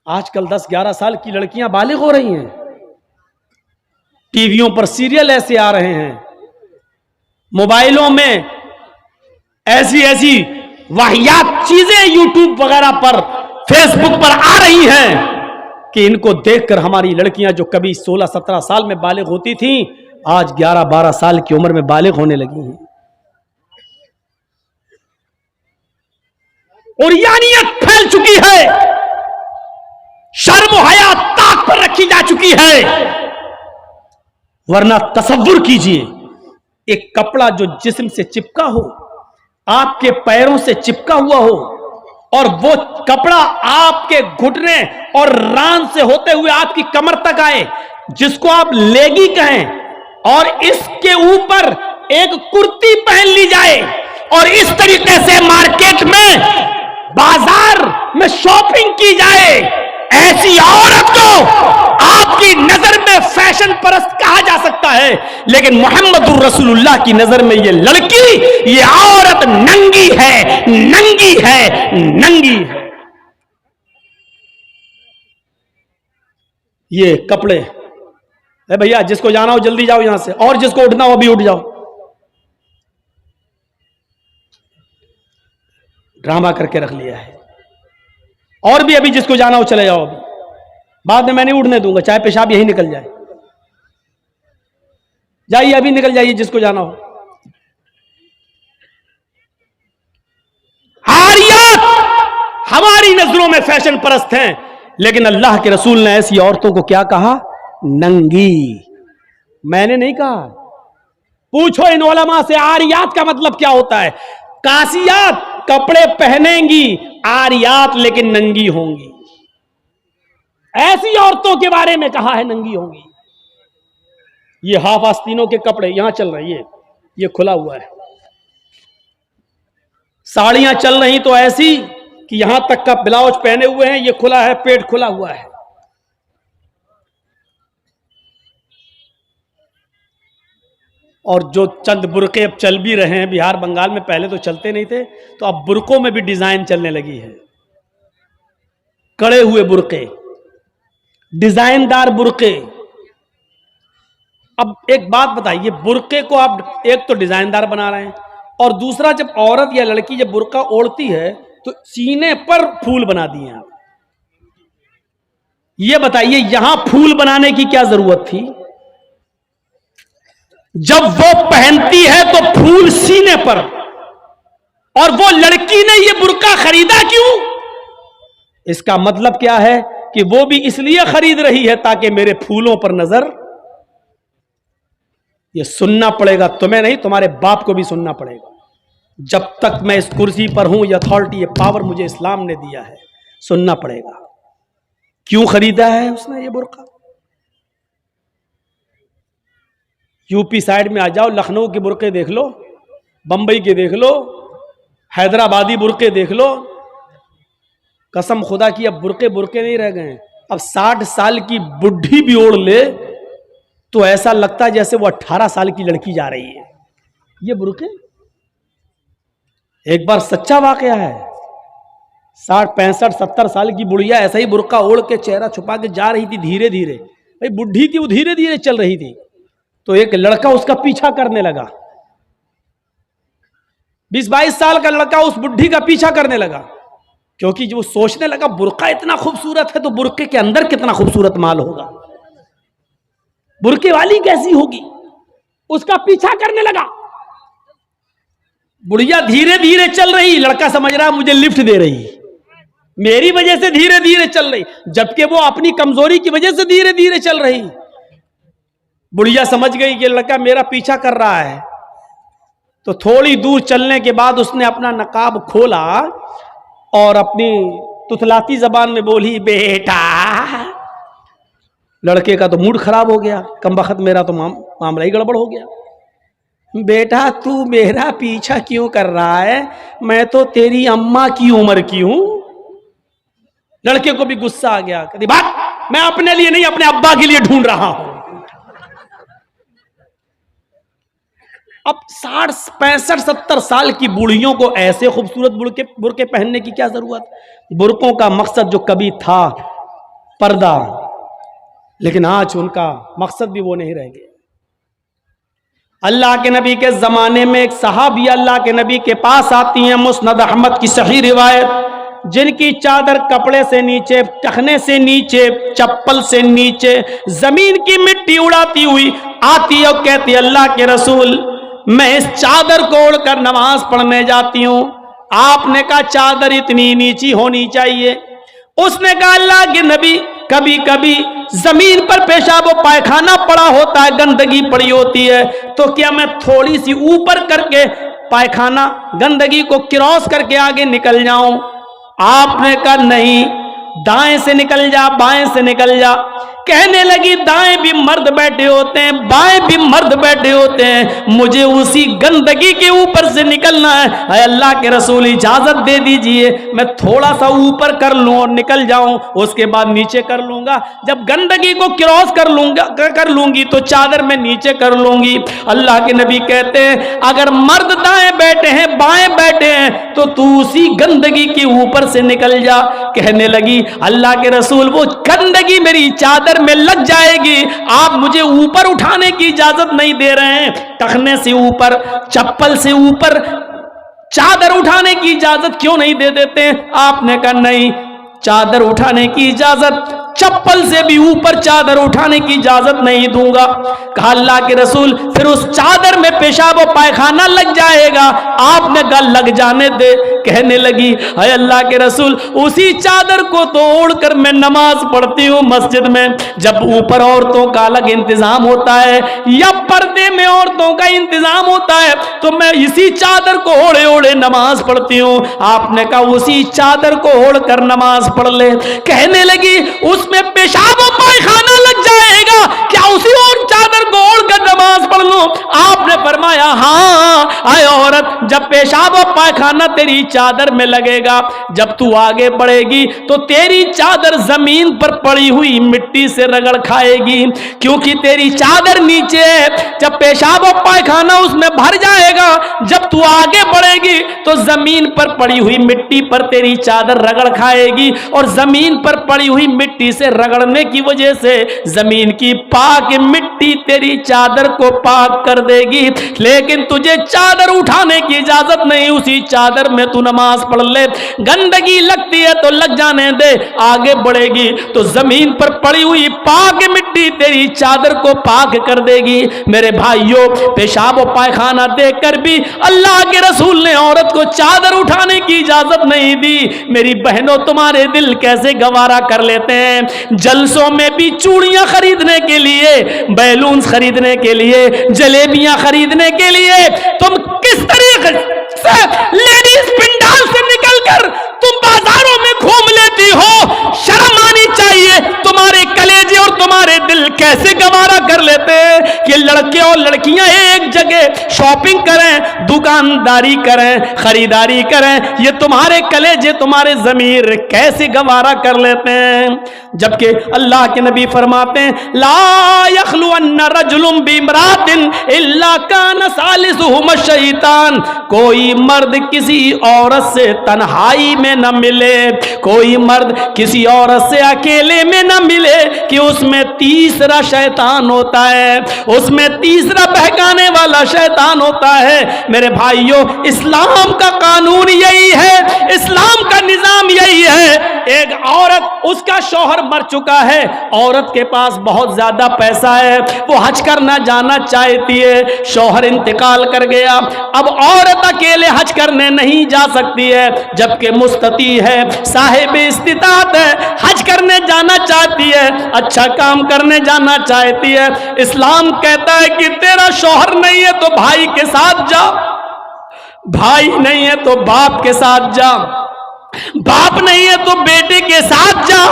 آج کل 10-11 سال کی لڑکیاں بالغ ہو رہی ہیں، ٹی ویوں پر سیریل ایسے آ رہے ہیں، موبائلوں میں ایسی ایسی واہیات چیزیں یوٹیوب وغیرہ پر فیس بک پر آ رہی ہیں کہ ان کو دیکھ کر ہماری لڑکیاں جو کبھی 16-17 سال میں بالغ ہوتی تھیں آج 11-12 سال کی عمر میں بالغ ہونے لگی ہیں. اور یعنیت پھیل چکی ہے، شرم و حیا طاق پر رکھی جا چکی ہے. ورنہ تصور کیجئے ایک کپڑا جو جسم سے چپکا ہو، آپ کے پیروں سے چپکا ہوا ہو، اور وہ کپڑا آپ کے گھٹنے اور ران سے ہوتے ہوئے آپ کی کمر تک آئے، جس کو آپ لیگی کہیں، اور اس کے اوپر ایک کرتی پہن لی جائے اور اس طریقے سے مارکیٹ میں بازار میں شاپنگ کی جائے، ایسی عورت کو آپ کی نظر میں فیشن پرست کہا جا سکتا ہے، لیکن محمد الرسول اللہ کی نظر میں یہ لڑکی، یہ عورت ننگی ہے، ننگی ہے، ننگی ہے. یہ کپڑے اے بھیا جس کو جانا ہو جلدی جاؤ یہاں سے، اور جس کو اٹھنا ہو ابھی اٹھ جاؤ. ڈرامہ کر کے رکھ لیا ہے. اور بھی ابھی جس کو جانا ہو چلے جاؤ، ابھی بعد میں نہیں اٹھنے دوں گا، چاہے پیشاب یہی نکل جائے. جائیے ابھی نکل جائیے جس کو جانا ہو. عاریات ہماری نظروں میں فیشن پرست ہیں، لیکن اللہ کے رسول نے ایسی عورتوں کو کیا کہا؟ ننگی. میں نے نہیں کہا. پوچھو ان علماء سے عاریات کا مطلب کیا ہوتا ہے. کاسیات کپڑے پہنیں گی، عاریات لیکن ننگی ہوں گی. ایسی عورتوں کے بارے میں کہا ہے ننگی ہوں گی. یہ ہاف آستینوں کے کپڑے یہاں چل رہے ہیں، یہ کھلا ہوا ہے. ساڑیاں چل رہی تو ایسی کہ یہاں تک کا بلاؤز پہنے ہوئے ہیں، یہ کھلا ہے، پیٹ کھلا ہوا ہے. اور جو چند برقے اب چل بھی رہے ہیں بہار بنگال میں، پہلے تو چلتے نہیں تھے، تو اب برقوں میں بھی ڈیزائن چلنے لگی ہے. کڑے ہوئے برقے، ڈیزائن دار برقے. اب ایک بات بتائیے، برقے کو آپ ایک تو ڈیزائن دار بنا رہے ہیں، اور دوسرا جب عورت یا لڑکی جب برقع اوڑھتی ہے تو سینے پر پھول بنا دیے آپ. یہ بتائیے یہاں پھول بنانے کی کیا ضرورت تھی؟ جب وہ پہنتی ہے تو پھول سینے پر، اور وہ لڑکی نے یہ برقع خریدا کیوں؟ اس کا مطلب کیا ہے کہ وہ بھی اس لیے خرید رہی ہے تاکہ میرے پھولوں پر نظر. یہ سننا پڑے گا، تمہیں نہیں تمہارے باپ کو بھی سننا پڑے گا. جب تک میں اس کرسی پر ہوں، یہ اتھارٹی، یہ پاور مجھے اسلام نے دیا ہے، سننا پڑے گا. کیوں خریدا ہے اس نے یہ برقع؟ یو پی سائڈ میں آ جاؤ، لکھنؤ کے برقعے دیکھ لو، بمبئی کے دیکھ لو، حیدرآبادی برقعے دیکھ لو. قسم خدا کی اب برقعے نہیں رہ گئے ہیں. اب 60 سال کی بڈھی بھی اوڑھ لے تو ایسا لگتا ہے جیسے وہ 18 سال کی لڑکی جا رہی ہے. یہ برقعے ایک بار سچا واقعہ ہے. 60 65 70 سال کی بڑھیا ایسا ہی برقع اوڑھ کے چہرہ چھپا کے جا رہی تھی دھیرے دھیرے. بھائی بڈھی تھی، وہ دھیرے دھیرے چل رہی تھی، تو ایک لڑکا اس کا پیچھا کرنے لگا. 20-22 سال کا لڑکا اس بڈھی کا پیچھا کرنے لگا، کیونکہ جو سوچنے لگا برقع اتنا خوبصورت ہے تو برقعے کے اندر کتنا خوبصورت مال ہوگا، برقعے والی کیسی ہوگی. اس کا پیچھا کرنے لگا. بڑھیا دھیرے دھیرے چل رہی، لڑکا سمجھ رہا مجھے لفٹ دے رہی، میری وجہ سے دھیرے دھیرے چل رہی، جبکہ وہ اپنی کمزوری کی وجہ سے دھیرے دھیرے چل رہی. بڑھیا سمجھ گئی کہ لڑکا میرا پیچھا کر رہا ہے، تو تھوڑی دور چلنے کے بعد اس نے اپنا نقاب کھولا اور اپنی تتلاتی زبان میں بولی، بیٹا. لڑکے کا تو موڈ خراب ہو گیا، کم بخت میرا تو معاملہ ہی گڑبڑ ہو گیا. بیٹا تو میرا پیچھا کیوں کر رہا ہے؟ میں تو تیری اماں کی عمر کی ہوں. لڑکے کو بھی غصہ آ گیا، کہتی بات میں اپنے لیے نہیں اپنے ابا کے لیے ڈھونڈ رہا ہوں. اب 60 65 70 سال کی بوڑھیوں کو ایسے خوبصورت برقعے پہننے کی کیا ضرورت؟ برقعوں کا مقصد جو کبھی تھا पर्दा, लेकिन आज उनका मकसद भी वो नहीं रह गया। अल्लाह के नबी के ज़माने में एक सहाबी अल्लाह के नबी के पास आती हैं, मुस्नद अहमद की सही रिवायत, जिनकी चादर कपड़े से नीचे, टखने से नीचे, चप्पल से नीचे जमीन की मिट्टी उड़ाती हुई आती और कहती, अल्लाह के रसूल मैं इस चादर को ओढ़कर नमाज पढ़ने जाती हूँ। आपने कहा चादर इतनी नीची होनी चाहिए। उसने कहा अल्लाह के नबी कभी कभी जमीन पर पेशाब व पायखाना पड़ा होता है, गंदगी पड़ी होती है, तो क्या मैं थोड़ी सी ऊपर करके पायखाना गंदगी को क्रॉस करके आगे निकल जाऊं? आपने कहा नहीं, दाएं से निकल जा, बाएं से निकल जा। कहने लगी दाएं भी मर्द बैठे होते हैं, बाएं भी मर्द बैठे होते हैं, मुझे उसी गंदगी के ऊपर से निकलना है। अल्लाह के रसूल इजाजत दे दीजिए, मैं थोड़ा सा ऊपर कर लूं और निकल जाऊं, उसके बाद नीचे कर लूंगा। जब गंदगी को क्रॉस कर लूंगी तो चादर में नीचे कर लूंगी। अल्लाह के नबी कहते हैं अगर मर्द दाएं बैठे हैं, बाएं बैठे हैं, तो तू उसी गंदगी के ऊपर से निकल जा। कहने लगी अल्लाह के रसूल वो गंदगी मेरी चादर में लग जाएगी, आप मुझे ऊपर उठाने की इजाजत नहीं दे रहे हैं, टखने से ऊपर, चप्पल से ऊपर चादर उठाने की इजाजत क्यों नहीं दे देते? आपने कहा नहीं, चादर उठाने की इजाजत, चप्पल से भी ऊपर चादर उठाने की इजाजत नहीं दूंगा। कहा अल्लाह के रसूल फिर उस चादर में पेशाब और पायखाना लग जाएगा। आपने कहा लग जाने दे। कहने लगी हाय अल्लाह के रसूल उसी चादर को तो ओढ़कर मैं नमाज पढ़ती हूँ मस्जिद में। जब ऊपर औरतों का अलग इंतजाम होता है या पर्दे में औरतों का इंतजाम होता है तो मैं इसी चादर को ओढ़े ओढ़े नमाज पढ़ती हूँ। आपने कहा उसी चादर को ओढ़कर नमाज पढ़ ले। कहने लगी उसमें पेशाब और पायखाना लग जाएगा, क्या उसी और चादर को ओढ़कर नमाज पढ़ लूं? आपने फरमाया हाँ आए औरत, जब पेशाब और पायखाना तेरी चादर में लगेगा, जब तू आगे बढ़ेगी तो तेरी चादर जमीन पर पड़ी हुई मिट्टी से रगड़ खाएगी, क्योंकि तेरी चादर नीचे है। जब पेशाब और पायखाना उसमें भर जाएगा, जब तू आगे बढ़ेगी तो जमीन पर पड़ी हुई मिट्टी पर तेरी चादर रगड़ खाएगी, और जमीन पर पड़ी हुई मिट्टी से रगड़ने की वजह से जमीन की पाक मिट्टी तेरी चादर को पाक कर देगी। लेकिन तुझे चादर उठाने की इजाजत नहीं, उसी चादर में तू नमाज पढ़ ले। गंदगी लगती है तो लग जाने दे, आगे बढ़ेगी तो जमीन पर पड़ी हुई पाक मिट्टी तेरी चादर को पाक कर देगी। मेरे भाइयों, पेशाब और पायखाना देखकर भी अल्लाह के रसूल ने औरत को चादर उठाने की इजाजत नहीं दी। मेरी बहनों, तुम्हारे दिल कैसे गवारा कर लेते हैं। जलसों में भी चूड़ियां खरीदने के लिए, बैलून खरीदने के लिए, जलेबियां खरीदने के लिए तुम किस तरीके से लेडीज पिंडाल से निकलकर तुम बाजारों में घूम लेती हो। शर्म आनी चाहिए। तुम्हारे कलेजे और तुम्हारे दिल कैसे गवारा कर लेते हैं कि लड़के और लड़कियां एक जगह शॉपिंग करें, दुकानदारी करें, खरीदारी करें। ये तुम्हारे कलेजे, तुम्हारे ज़मीर कैसे गवारा कर लेते हैं। जबकि अल्लाह के नबी फरमाते हैं ला यखलुअन्न रजुलुम बिमरातिन इल्ला कान सालिसुहुम शैतान। कोई मर्द किसी औरत से तन्हाई में न मिले, कोई मर्द किसी औरत से अकेले में न मिले कि उसमें तीसरा शैतान होता है, उसमें तीसरा बहकाने वाला शैतान होता है। मेरे भाइयों, इस्लाम का कानून यही है, इस्लाम का निजाम यही है। एक औरत, उसका शौहर मर चुका है, औरत के पास बहुत ज्यादा पैसा है, वो हज करना जाना चाहती है, शौहर इंतकाल कर गया, अब औरत अकेले हज करने नहीं जा सकती है, जबकि मुस्तती है, साहिब इस्तिताअत है, हज करने जाना चाहती है, अच्छा काम करने जाना चाहती है। इस्लाम कहता है कि तेरा शौहर नहीं है तो भाई के साथ जा, भाई नहीं है तो बाप के साथ जा, बाप नहीं है तो बेटे के साथ जा,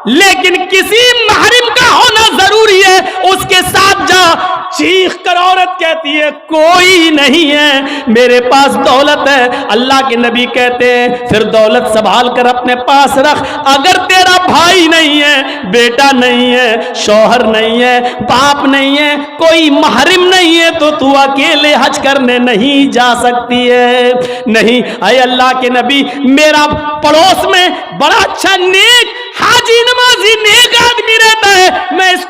लेकिन किसी महरिम का होना जरूरी है, उसके साथ जा। चीख कर औरत कहती है कोई नहीं है, मेरे पास दौलत है। अल्लाह के नबी कहते हैं फिर दौलत संभाल कर अपने पास रख। अगर तेरा भाई नहीं है, बेटा नहीं है, शौहर नहीं है, बाप नहीं है, कोई महरिम नहीं है, तो तू अकेले हज करने नहीं जा सकती है। नहीं, अय अल्लाह के नबी, मेरा पड़ोस में बड़ा अच्छा नेक हाजी नमाजी नेक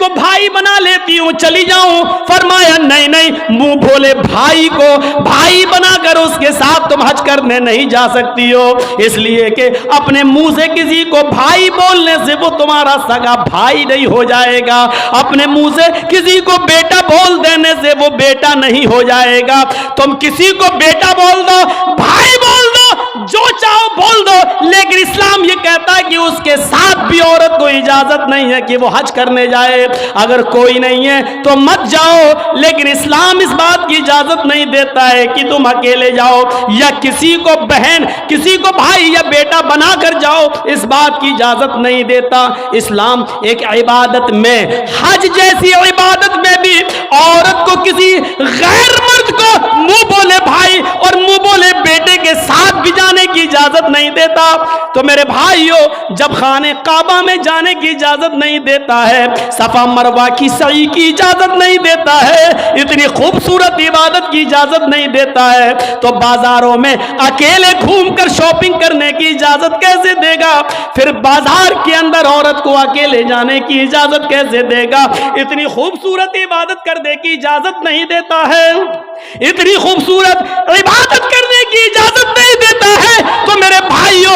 को भाई बना लेती हूं, चली जाऊं। फरमाया नहीं नहीं, मुंह भोले भाई को भाई बनाकर उसके साथ तुम हज करने नहीं जा सकती हो, इसलिए कि अपने मुंह से किसी को भाई बोलने से वो तुम्हारा सगा भाई नहीं हो जाएगा, अपने मुंह से किसी को बेटा बोल देने से वो बेटा नहीं हो जाएगा। तुम किसी को बेटा बोल दो, भाई बोल दो, जो चाहो बोल दो, लेकिन इस्लाम ये कहता है कि उसके साथ भी औरत को इजाजत नहीं है कि वो हज करने जाए। अगर कोई नहीं है तो मत जाओ, लेकिन इस्लाम इस बात की इजाजत नहीं देता है कि तुम अकेले जाओ या किसी को बहन, किसी को भाई या बेटा बनाकर जाओ, इस बात की इजाजत नहीं देता। इस्लाम एक इबादत में, हज जैसी इबादत में भी औरत को किसी गैर मर्द को मुंह बोले भाई और मुंह बोले बेटे के साथ भी जाने की इजाजत नहीं देता। तो मेरे भाइयों, जब खाने काबा में जाने की इजाजत नहीं देता है, सफा मरवा की सई की इजाजत नहीं देता है, इतनी खूबसूरत इबादत की इजाजत नहीं देता है, तो बाजारों में अकेले घूमकर शॉपिंग करने की इजाजत कैसे देगा? फिर बाजार के अंदर औरत को अकेले जाने की इजाजत कैसे देगा? इतनी खूबसूरत इबादत करने की इजाजत नहीं देता है, इतनी खूबसूरत इबादत करने की इजाजत नहीं देता है, तो मेरे भाइयों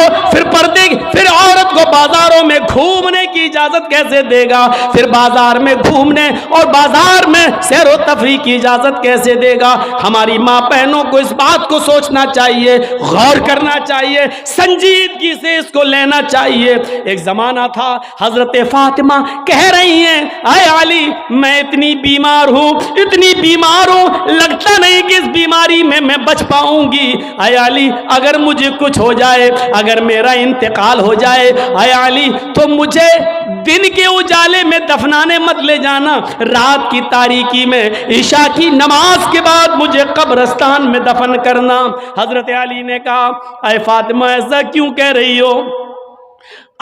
फिर औरत को बाजारों में घूमने की इजाजत कैसे देगा? फिर बाजार में घूमने और बाजार में सैर व तफरीह की इजाजत कैसे देगा? हमारी माँ बहनों को इस बात को सोचना चाहिए, गौर करना चाहिए, संजीदगी से इसको लेना चाहिए। एक जमाना था, हजरत फातिमा कह रही हैं, आए अली मैं इतनी बीमार हूँ, इतनी बीमार हूँ, लगता नहीं कि इस बीमारी में मैं बच पाऊंगी। आए अली अगर मुझे कुछ हो जाए, अगर मेरा इंतकाल हो जाए, आए अली तो मुझे दिन के उजाले में दफनाने मत ले जाना, रात की तारीकी में ईशा की नमाज के बाद मुझे कब्रिस्तान में दफन करना। हजरत अली ने कहा, ऐ फातिमा ऐसा क्यों कह रही हो?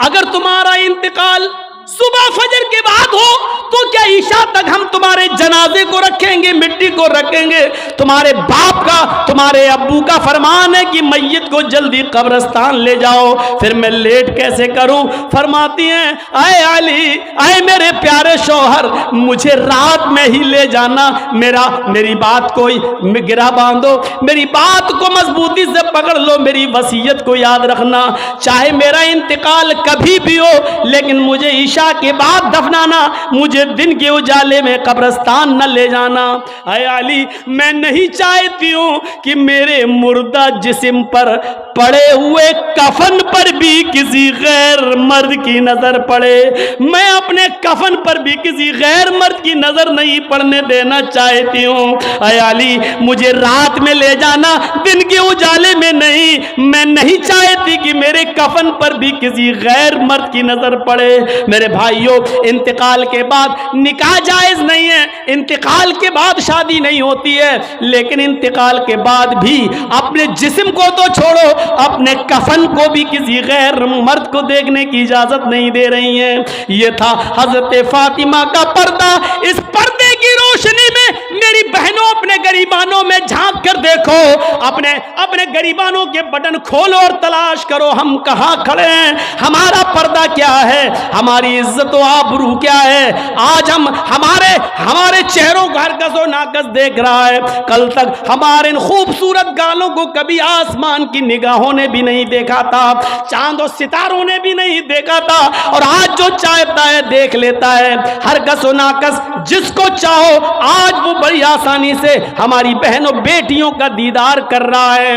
अगर तुम्हारा इंतकाल सुबह फजर के बाद हो तो क्या ईशा तक हम तुम्हारे जनाजे को रखेंगे, मिट्टी को रखेंगे? तुम्हारे बाप का, तुम्हारे अब्बू का फरमान है कि मैयत को जल्दी कब्रिस्तान ले जाओ, फिर मैं लेट कैसे करूं? फरमाती हैं, आए अली, आए मेरे प्यारे शौहर, मुझे रात में ही ले जाना, मेरी बात को गिरा बांधो, मेरी बात को मजबूती से पकड़ लो, मेरी वसीयत को याद रखना, चाहे मेरा इंतकाल कभी भी हो, लेकिन मुझे ईशा के बाद दफनाना, मुझे दिन के उजाले में कब्रिस्तान न ले जाना। ऐ अली मैं नहीं चाहती हूं कि मेरे मुर्दा जिस्म पर पड़े हुए कफन पर भी किसी गैर मर्द की नजर पड़े, मैं अपने कफन पर भी किसी गैर मर्द की नजर नहीं पड़ने देना चाहती हूं। ऐ अली मुझे रात में ले जाना, दिन के उजाले में नहीं। मैं नहीं चाहती कि मेरे कफन पर भी किसी गैर मर्द की नजर पड़े। मेरे भाइयों, इंतकाल के बाद निकाह जायज नहीं है, इंतकाल के बाद शादी नहीं होती है, लेकिन इंतकाल के बाद भी अपने जिस्म को तो छोड़ो, अपने कफन को भी किसी गैर मर्द को देखने की इजाजत नहीं दे रही हैं। ये था हजरत फातिमा का पर्दा। इस पर्दे की रोशनी में मेरी बहनों, अपने गरीबानों में झांक कर देखो, अपने गरीबानों के बटन खोलो और तलाश करो हम कहां खड़े हैं, हमारा पर्दा क्या है, हमारी इज्जत व आबरू क्या है। आज हमारे चेहरों का हरकस और नाकस देख रहा है, कल तक हमारे इन खूबसूरत गालों को कभी आसमान की निगाहों ने भी नहीं देखा था, चांद और सितारों ने भी नहीं देखा था, और आज जो चाहता है देख लेता है। हरकस और नाकस जिसको चाहो आज वो बड़ी आसानी से हमारी बहनों बेटियों का दीदार कर रहा है।